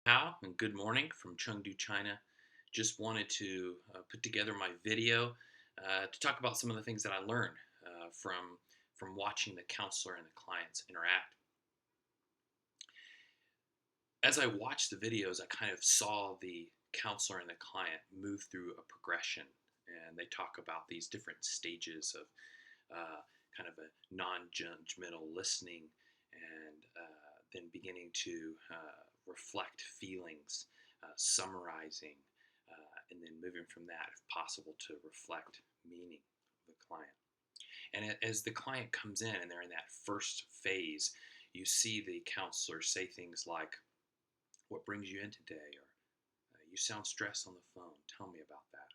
Hao, and good morning from Chengdu, China. Just wanted to put together my video to talk about some of the things that I learned from watching the counselor and the clients interact. As I watched the videos, I kind of saw the counselor and the client move through a progression, and they talk about these different stages of kind of a non-judgmental listening and then beginning to reflect feelings, summarizing, and then moving from that, if possible, to reflect meaning of the client. And as the client comes in and they're in that first phase, you see the counselor say things like, "What brings you in today?" or "You sound stressed on the phone. Tell me about that."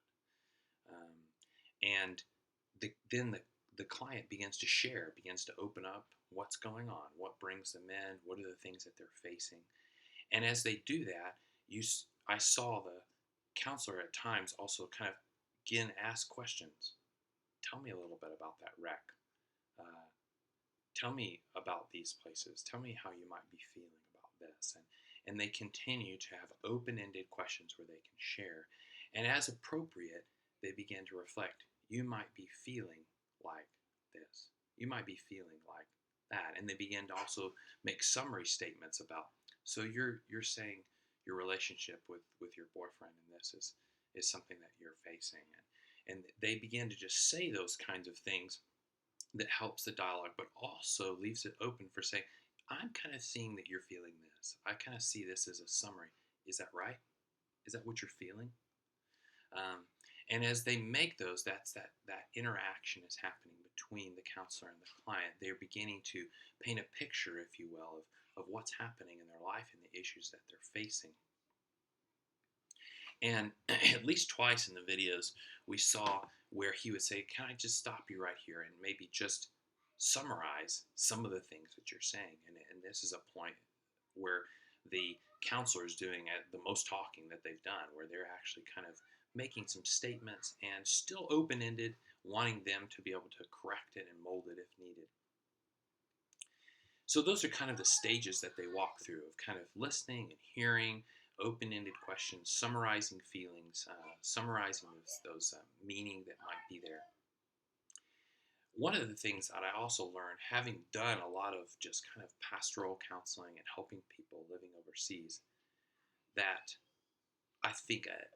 And then the client begins to share, begins to open up what's going on, what brings them in, what are the things that they're facing. And as they do that, I saw the counselor at times also kind of again ask questions. Tell me a little bit about that wreck. Uh, Tell me about these places. Tell me how you might be feeling about this. And they continue to have open-ended questions where they can share. And as appropriate, they begin to reflect. You might be feeling like this. You might be feeling like that. And they begin to also make summary statements about, so you're saying your relationship with your boyfriend and this is something that you're facing. And they begin to just say those kinds of things that helps the dialogue, but also leaves it open for saying, I'm kind of seeing that you're feeling this. I kind of see this as a summary. Is that right? Is that what you're feeling? Um, and as they make those, that interaction is happening between the counselor and the client. They're beginning to paint a picture, if you will, of what's happening in their life and the issues that they're facing. And at least twice in the videos, we saw where he would say, "Can I just stop you right here and maybe just summarize some of the things that you're saying?" And this is a point where the counselor is doing the most talking that they've done, where they're actually kind of making some statements and still open ended, wanting them to be able to correct it and mold it if needed. So those are kind of the stages that they walk through of kind of listening and hearing, open-ended questions, summarizing feelings, summarizing those meaning that might be there. One of the things that I also learned, having done a lot of just kind of pastoral counseling and helping people living overseas, that I think a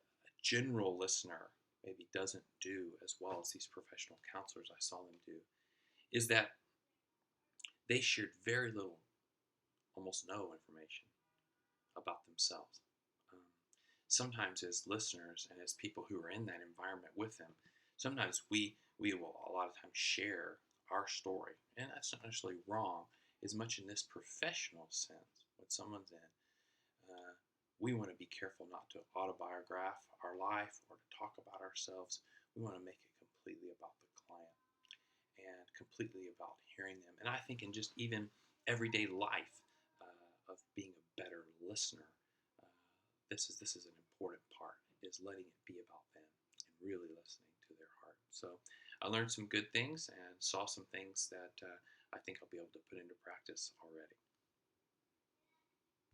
general listener maybe doesn't do as well as these professional counselors I saw them do, is that they shared very little, almost no information about themselves. Um, Sometimes, as listeners and as people who are in that environment with them, sometimes we will a lot of times share our story, and that's not necessarily wrong. As much in this professional sense, when someone's in, we want to be careful not to autobiograph our life or to talk about ourselves. We want to make it completely about the client and completely about hearing them. And I think in just even everyday life of being a better listener, uh, this is an important part, is letting it be about them and really listening to their heart. So I learned some good things and saw some things that I think I'll be able to put into practice already.